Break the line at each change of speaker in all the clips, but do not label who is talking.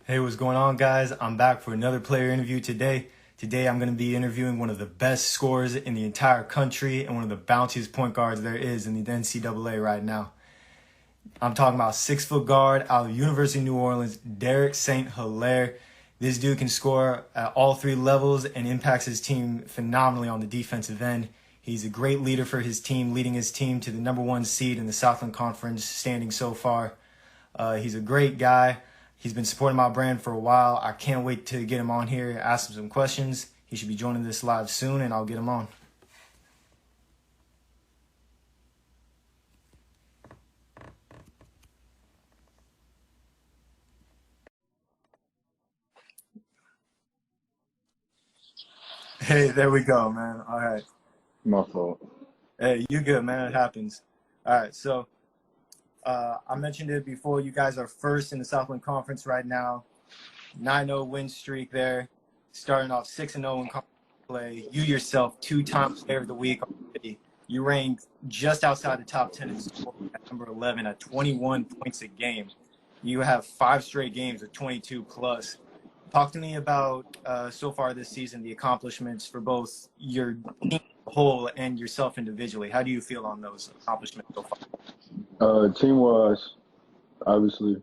Hey, what's going on, guys? I'm back for another player interview today. Today, I'm going to be interviewing one of the best scorers in the entire country and one of the bounciest point guards there is in the NCAA right now. I'm talking about 6-foot guard out of University of New Orleans, Derek Saint Hilaire. This dude can score at all three levels and impacts his team phenomenally on the defensive end. He's a great leader for his team, leading his team to the #1 seed in the Southland Conference standing so far. He's a great guy. He's been supporting my brand for a while. I can't wait to get him on here, ask him some questions. He should be joining this live soon, and I'll get him on. Hey, there we go, man. All right.
My fault.
Hey, you good, man. It happens. All right, so I mentioned it before. You guys are first in the Southland Conference right now. 9-0 win streak there. Starting off 6-0 in conference play. You yourself, 2-time player of the week already. You ranked just outside the top 10 in scoring at number 11 at 21 points a game. You have 5 straight games of 22 plus. Talk to me about so far this season, the accomplishments for both your team as a whole and yourself individually. How do you feel on those accomplishments so far?
Team-wise, obviously,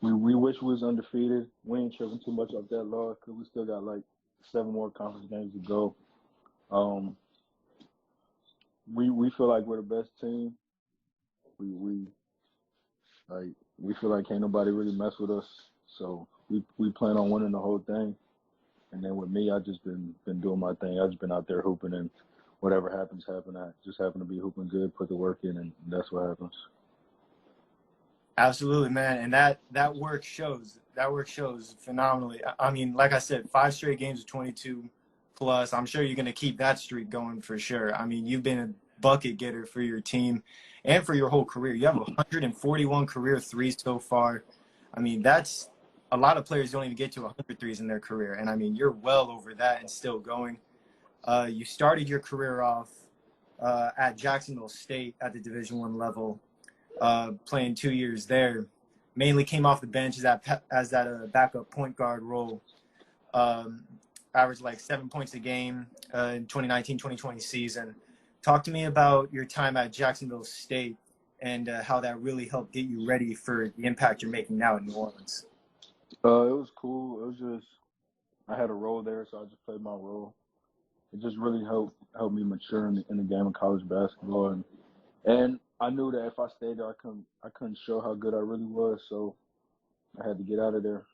we wish we was undefeated. We ain't tripping too much off that loss because we still got like 7 more conference games to go. We feel like we're the best team. We feel like can't nobody really mess with us. So we plan on winning the whole thing. And then with me, I just been doing my thing. I just been out there hooping, and whatever happens, happen. I just happen to be hooping good, put the work in, and that's what happens.
Absolutely, man. And that work shows. That work shows phenomenally. I mean, like I said, 5 straight games of 22 plus. I'm sure you're going to keep that streak going for sure. I mean, you've been a bucket getter for your team and for your whole career. You have 141 career threes so far. I mean, that's a lot of players don't even get to 100 threes in their career. And I mean, you're well over that and still going. You started your career off at Jacksonville State at the Division I level. Playing 2 years there, mainly came off the bench as that backup point guard role. Averaged like 7 points a game in 2019-2020 season. Talk to me about your time at Jacksonville State and how that really helped get you ready for the impact you're making now in New Orleans.
It was cool. It was just I had a role there, so I just played my role. It just really helped me mature in the game of college basketball, and I knew that if I stayed there, I couldn't show how good I really was, so I had to get out of there.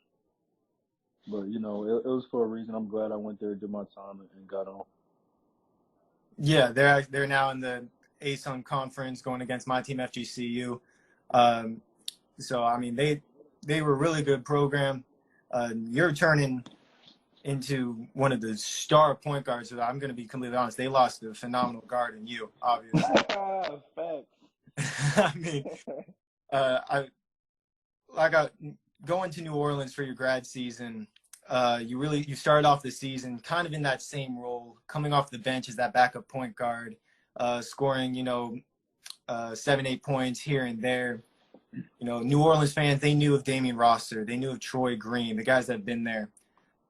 But you know, it was for a reason. I'm glad I went there, did my time, and got on.
Yeah, they're now in the ASUN conference going against my team FGCU. So I mean, they were a really good program. You're turning into one of the star point guards. So I'm going to be completely honest. They lost a phenomenal guard in you, obviously.
Facts.
I mean, going to New Orleans for your grad season. You started off the season kind of in that same role, coming off the bench as that backup point guard, scoring 7-8 points here and there. You know, New Orleans fans, they knew of Damian Roster, they knew of Troy Green, the guys that have been there,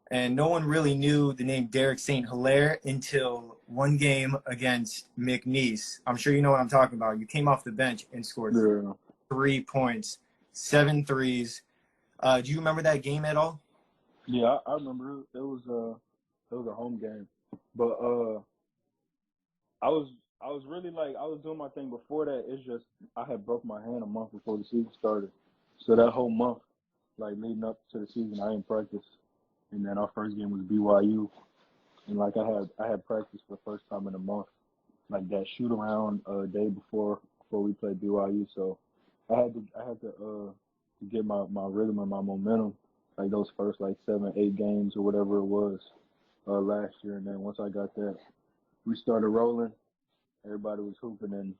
and no one really knew the name Derek Saint Hilaire until one game against McNeese. I'm sure you know what I'm talking about. You came off the bench and scored 3 points, 7 threes. Do you remember that game at all?
Yeah, I remember it. It was a home game, but I was really like I was doing my thing before that. It's just I had broke my hand a month before the season started, so that whole month, like leading up to the season, I didn't practice, and then our first game was BYU, and like I had practice for the first time in a month, like that shoot around day before we played BYU, so I had to get my rhythm and my momentum, like those first like 7-8 games or whatever it was last year, and then once I got that, we started rolling. Everybody was hooping, and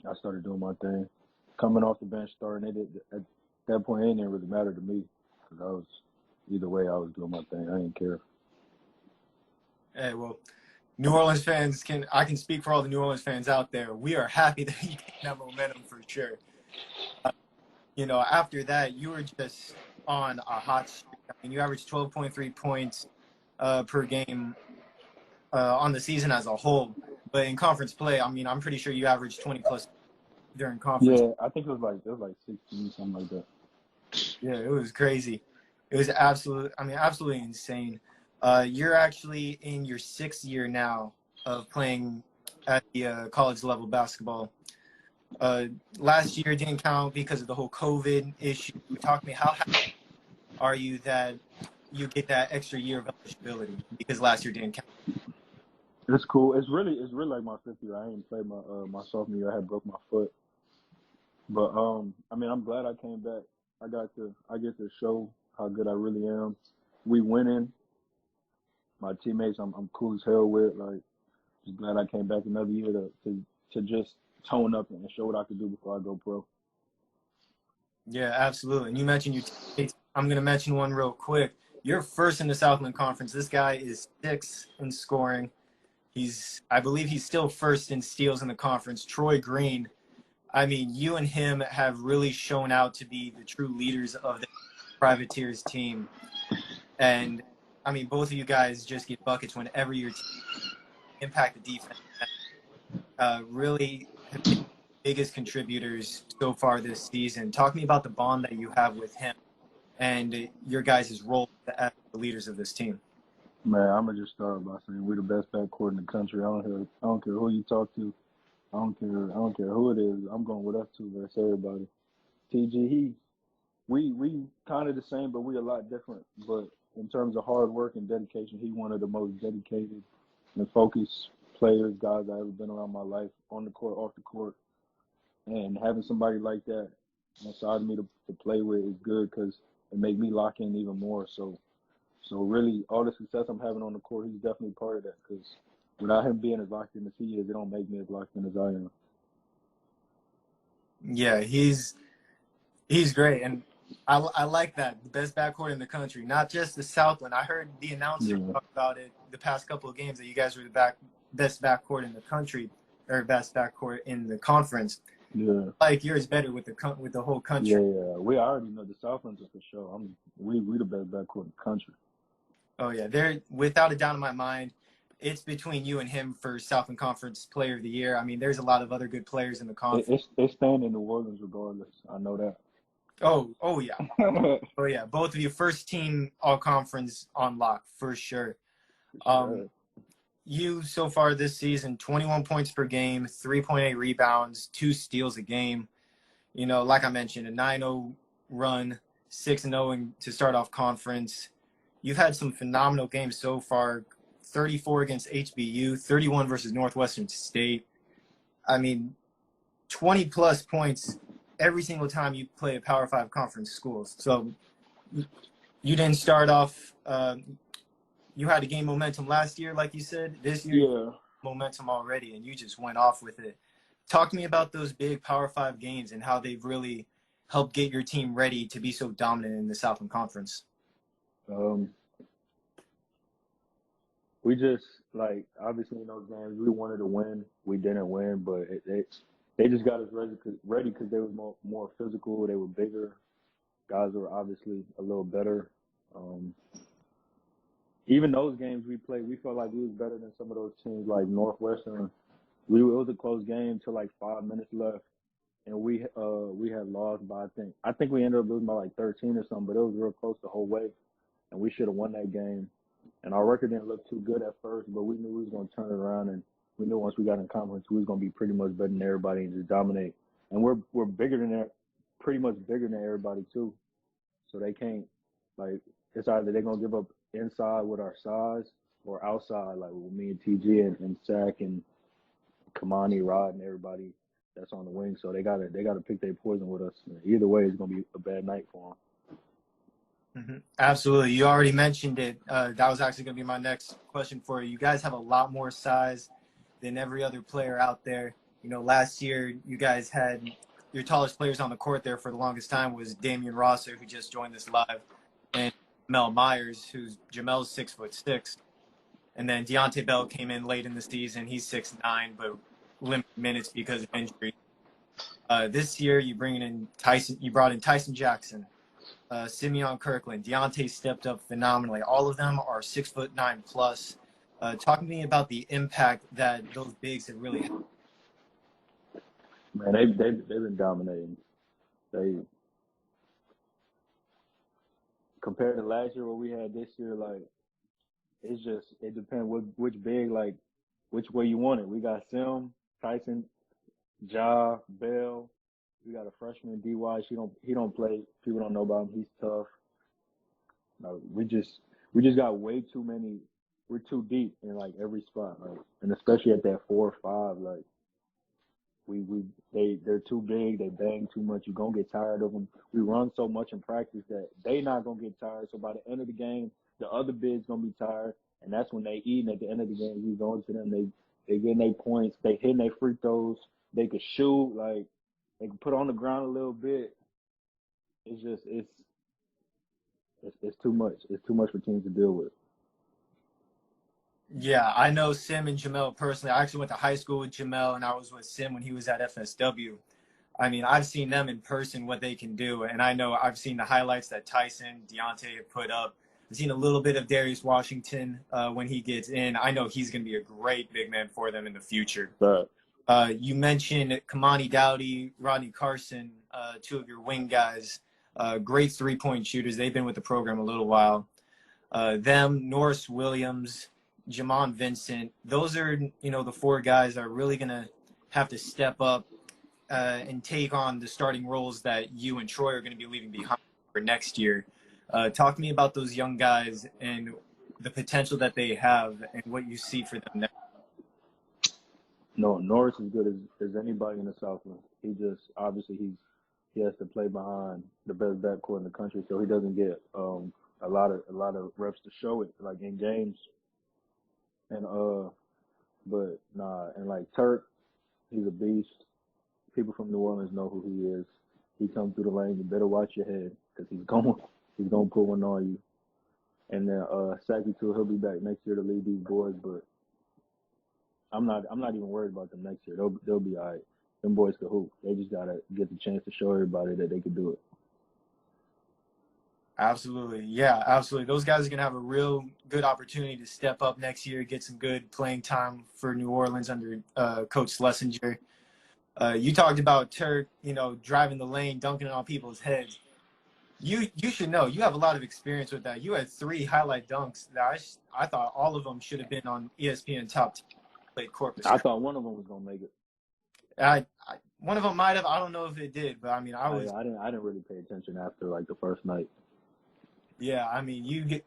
I started doing my thing. Coming off the bench, starting it at that point, it didn't really matter to me because either way, I was doing my thing. I didn't care.
Hey, well, New Orleans fans I can speak for all the New Orleans fans out there. We are happy that you gained that momentum for sure. After that, you were just on a hot streak. I mean, you averaged 12.3 points per game on the season as a whole. But in conference play, I mean, I'm pretty sure you averaged 20 plus during conference.
Yeah, I think it was like 16, something like that.
Yeah, it was crazy. It was absolutely insane. You're actually in your 6th year now of playing at the college level basketball. Last year didn't count because of the whole COVID issue. Talk to me, how happy are you that you get that extra year of eligibility because last year didn't count?
It's cool. It's really like my 5th year. I ain't played my sophomore year. I had broke my foot, but I mean, I'm glad I came back. I get to show how good I really am. We winning. My teammates, I'm cool as hell with. Like, just glad I came back another year to just tone up and show what I could do before I go pro.
Yeah, absolutely. And you mentioned your teammates. I'm going to mention one real quick. You're first in the Southland Conference. This guy is 6th in scoring. I believe he's still first in steals in the conference. Troy Green. I mean, you and him have really shown out to be the true leaders of the Privateers team. And, I mean, both of you guys just get buckets whenever your team impact the defense. Really have been the biggest contributors so far this season. Talk to me about the bond that you have with him and your guys' role as the leaders of this team.
Man, I'm gonna just start by saying we're the best backcourt in the country. I don't care who you talk to. I don't care who it is. I'm going with us too. That's everybody. TG, we kind of the same, but we a lot different. But in terms of hard work and dedication, he's one of the most dedicated and focused players, guys I've ever been around my life, on the court, off the court. And having somebody like that inside me to play with is good because it makes me lock in even more. So really, all the success I'm having on the court, he's definitely part of that. Because without him being as locked in as he is, it don't make me as locked in as I am.
Yeah, he's great, and I like that, the best backcourt in the country, not just the Southland. I heard the announcer talk about it the past couple of games that you guys were the best backcourt in the country, or best backcourt in the conference.
Yeah,
like yours better with the whole country.
Yeah. We already know the Southlands are for sure. We the best backcourt in the country.
Oh yeah, they're without a doubt in my mind. It's between you and him for Southland Conference Player of the Year. I mean, there's a lot of other good players in the conference.
It's staying in New Orleans regardless. I know that.
Oh yeah. Oh yeah. Both of you, first team all conference on lock for sure. You so far this season, 21 points per game, 3.8 rebounds, 2 steals a game. You know, like I mentioned, a 9-0 run, 6-0 to start off conference. You've had some phenomenal games so far. 34 against HBU, 31 versus Northwestern State. I mean, 20 plus points every single time you play a Power 5 conference schools. So you didn't start off you had to gain momentum last year, like you said. This year, momentum already, and you just went off with it. Talk to me about those big Power 5 games and how they've really helped get your team ready to be so dominant in the Southland Conference.
We just, like, obviously in those games, we wanted to win. We didn't win, but they just got us ready because they were more physical. They were bigger. Guys were obviously a little better. Even those games we played, we felt like we was better than some of those teams like Northwestern. It was a close game till like 5 minutes left, and we had lost by I think we ended up losing by like 13 or something, but it was real close the whole way, and we should have won that game. And our record didn't look too good at first, but we knew we was going to turn it around, and we knew once we got in conference, we was going to be pretty much better than everybody and just dominate. And we're bigger than that, pretty much bigger than everybody too. So they can't, like, it's either they're going to give up inside with our size or outside, like with me and TG and Sack and Kamani, Rod, and everybody that's on the wing. So they gotta pick their poison with us. Either way, it's going to be a bad night for them.
Mm-hmm. Absolutely. You already mentioned it. That was actually going to be my next question for you. You guys have a lot more size than every other player out there. You know, last year you guys had your tallest players on the court there for the longest time was Damian Rosser, who just joined us live, and Jamel Myers, who's Jamel's 6'6", and then Deontay Bell came in late in the season. He's 6'9", but limited minutes because of injury. This year you brought in Tyson Jackson. Simeon Kirkland, Deontay stepped up phenomenally. All of them are 6'9" plus. Talk to me about the impact that those bigs have really had.
Man, they've been dominating. They compared to last year, what we had this year, like it's just it depends which big, like which way you want it. We got Sim, Tyson, Ja, Bell. We got a freshman DY. He don't play. People don't know about him. He's tough. No, we just got way too many. We're too deep in like every spot, like, and especially at that 4 or 5, like they're too big. They bang too much. You're gonna get tired of them. We run so much in practice that they not gonna get tired. So by the end of the game, the other bigs gonna be tired, and that's when they eating. At the end of the game, we going to them. They getting their points. They hitting their free throws. They could shoot. Like they can put on the ground a little bit. It's just it's too much. It's too much for teams to deal with.
Yeah, I know Sim and Jamel personally. I actually went to high school with Jamel, and I was with Sim when he was at FSW. I mean, I've seen them in person, what they can do, and I know I've seen the highlights that Tyson, Deontay have put up. I've seen a little bit of Darius Washington when he gets in. I know he's going to be a great big man for them in the future.
But
You mentioned Kamani Dowdy, Rodney Carson, two of your wing guys, great three-point shooters. They've been with the program a little while. Norris Williams, Jamon Vincent, those are, the 4 guys that are really going to have to step up and take on the starting roles that you and Troy are going to be leaving behind for next year. Talk to me about those young guys and the potential that they have and what you see for them next.
no, Norris is good as anybody in the Southland. He just obviously he has to play behind the best backcourt in the country, so he doesn't get a lot of reps to show it, like in games. And but nah, and like Turk, he's a beast. People from New Orleans know who he is. He comes through the lane. You better watch your head because he's gonna put one on you. And then Saki too, he'll be back next year to lead these boys. But I'm not even worried about them next year. They'll be all right. Them boys can hoop. They just gotta get the chance to show everybody that they can do it.
Absolutely. Yeah, absolutely. Those guys are going to have a real good opportunity to step up next year, get some good playing time for New Orleans under Coach Schlesinger. You talked about Turk, driving the lane, dunking it on people's heads. You should know. You have a lot of experience with that. You had 3 highlight dunks that I thought all of them should have been on ESPN Top 10 played Corpus.
I thought one of them was gonna make it.
One of them might have. I don't know if it did, but I mean,
I didn't really pay attention after like the first night.
Yeah, I mean,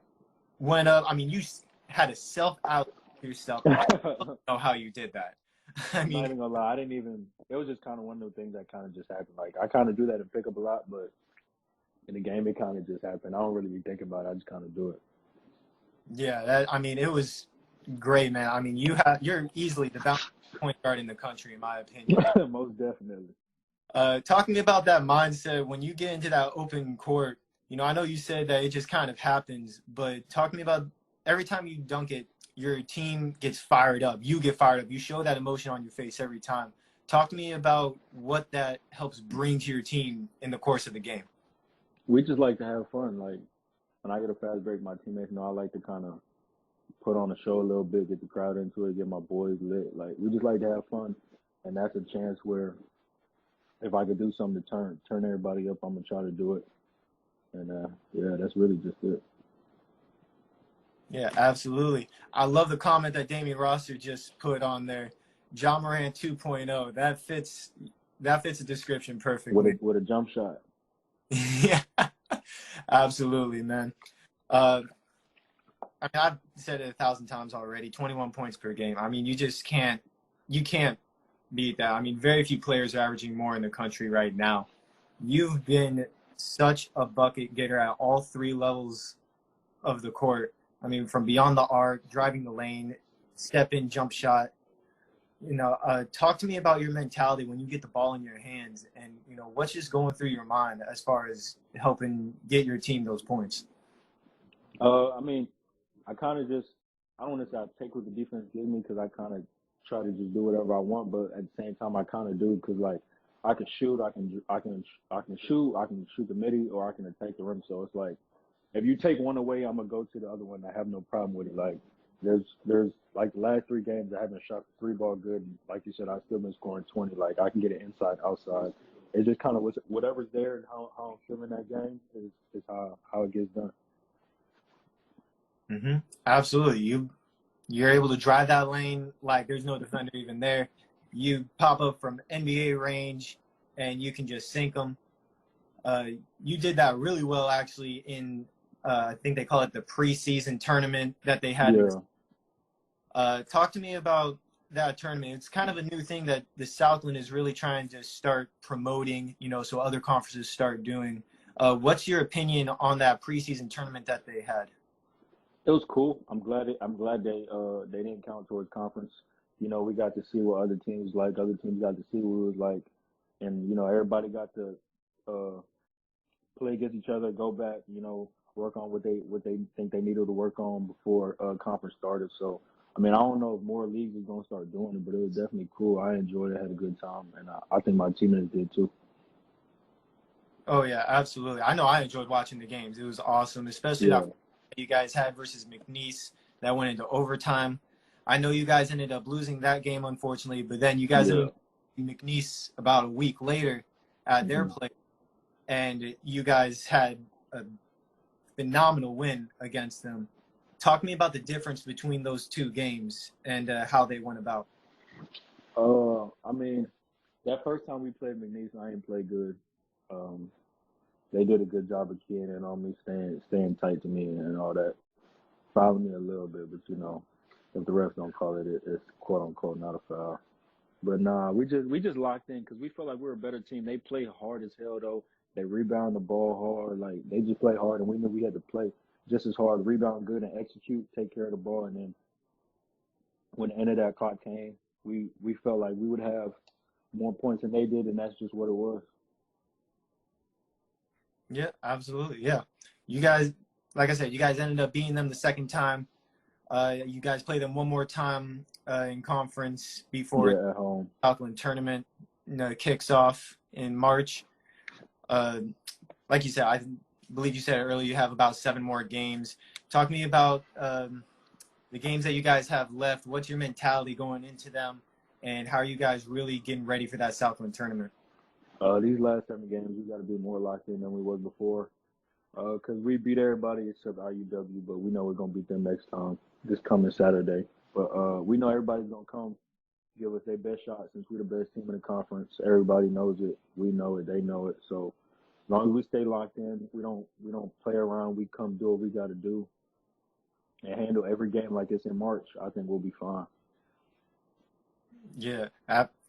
went up. I mean, you had to self-out yourself. I don't know how you did that.
I'm not even gonna lie. It was just kind of one of those things that kind of just happened. Like, I kind of do that and pick up a lot, but in the game, it kind of just happened. I don't really be thinking about it. I just kind of do it.
Yeah, it was great, man. I mean, you're easily the best point guard in the country, in my opinion.
Most definitely.
Talking about that mindset, when you get into that open court, I know you said that it just kind of happens, but talk to me about every time you dunk it, your team gets fired up. You get fired up. You show that emotion on your face every time. Talk to me about what that helps bring to your team in the course of the game.
We just like to have fun. Like, when I get a fast break, my teammates know I like to kind of put on a show a little bit, get the crowd into it, get my boys lit. Like, we just like to have fun, and that's a chance where if I could do something to turn everybody up, I'm gonna try to do it. And yeah, that's really just it.
Yeah, absolutely. I love the comment that Damian Rosser just put on there. Ja Morant 2.0. That fits the description perfectly.
With a jump shot.
Yeah, absolutely, man. I mean, I've said it 1,000 times already. 21 points per game. I mean, you can't beat that. I mean, very few players are averaging more in the country right now. You've been such a bucket getter at all 3 levels of the court. I mean, from beyond the arc, driving the lane, step in, jump shot. Talk to me about your mentality when you get the ball in your hands, and what's just going through your mind as far as helping get your team those points.
I mean, I kind of just I don't want to say I take what the defense gives me because I kind of try to just do whatever I want, but at the same time I kind of do because like I can shoot, I can shoot, I can shoot the midi, or I can attack the rim. So it's like if you take one away, I'm gonna go to the other one. I have no problem with it. Like there's like the last 3 games I haven't shot the 3 ball good. And like you said, I still been scoring 20. Like I can get it inside, outside. It's just kind of whatever's there and how I'm feeling that game is how it gets done.
Absolutely. You're able to drive that lane like there's no defender even there. You pop up from NBA range, and you can just sink them. You did that really well, actually, in I think they call it the preseason tournament that they had.
Yeah.
Talk to me about that tournament. It's kind of a new thing that the Southland is really trying to start promoting, so other conferences start doing. What's your opinion on that preseason tournament that they had?
It was cool. I'm glad they didn't count towards conference. We got to see what other teams like. Other teams got to see what it was like, and everybody got to play against each other, go back, work on what they think they needed to work on before conference started. So, I mean, I don't know if more leagues is gonna start doing it, but it was definitely cool. I enjoyed it, had a good time, and I think my teammates did too.
Oh yeah, absolutely. I know I enjoyed watching the games. It was awesome, especially that you guys had versus McNeese that went into overtime. I know you guys ended up losing that game, unfortunately, but then you guys ended up McNeese about a week later at their place, and you guys had a phenomenal win against them. Talk to me about the difference between those 2 games and how they went about.
I mean, that first time we played McNeese, I didn't play good. They did a good job of keying in on me, staying tight to me and all that. Fouling me a little bit, but if the refs don't call it, it's quote unquote not a foul. But nah, we just locked in because we felt like we were a better team. They play hard as hell though. They rebound the ball hard, like they just play hard, and we knew we had to play just as hard, rebound good, and execute, take care of the ball. And then when the end of that clock came, we felt like we would have more points than they did, and that's just what it was.
Yeah, absolutely. Yeah. You guys, like I said, you guys ended up beating them the second time. You guys play them one more time in conference before
at home.
Southland tournament kicks off in March. Like you said, I believe you said earlier you have about 7 more games. Talk to me about the games that you guys have left. What's your mentality going into them, and how are you guys really getting ready for that Southland tournament?
These last 7 games, we got to be more locked in than we was before. Because we beat everybody except IUW, but we know we're going to beat them next time, this coming Saturday. But we know everybody's going to come give us their best shot since we're the best team in the conference. Everybody knows it. We know it. They know it. So as long as we stay locked in, we don't play around. We come do what we got to do and handle every game like it's in March. I think we'll be fine.
Yeah,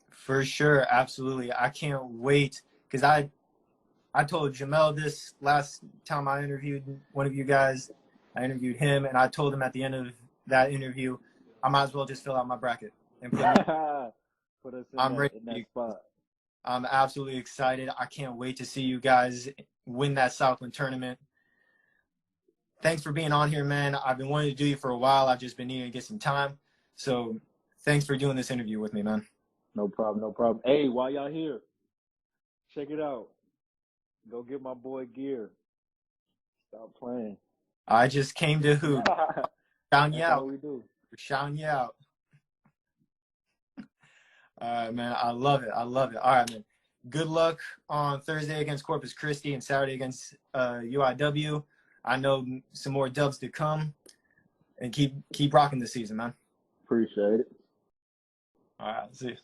for sure. Absolutely. I can't wait because I told Jamel this last time I interviewed one of you guys. I interviewed him, and I told him at the end of that interview, I might as well just fill out my bracket and put
us
I'm ready.
in that spot.
I'm absolutely excited. I can't wait to see you guys win that Southland tournament. Thanks for being on here, man. I've been wanting to do you for a while. I've just been needing to get some time. So thanks for doing this interview with me, man.
No problem, no problem. Hey, while y'all here, check it out. Go get my boy gear. Stop playing.
I just came to hoop. Shouting you out.
We do.
Shouting you out. All right, man. I love it. I love it. All right, man. Good luck on Thursday against Corpus Christi and Saturday against UIW. I know some more dubs to come, and keep rocking this season, man.
Appreciate it.
All right. See you.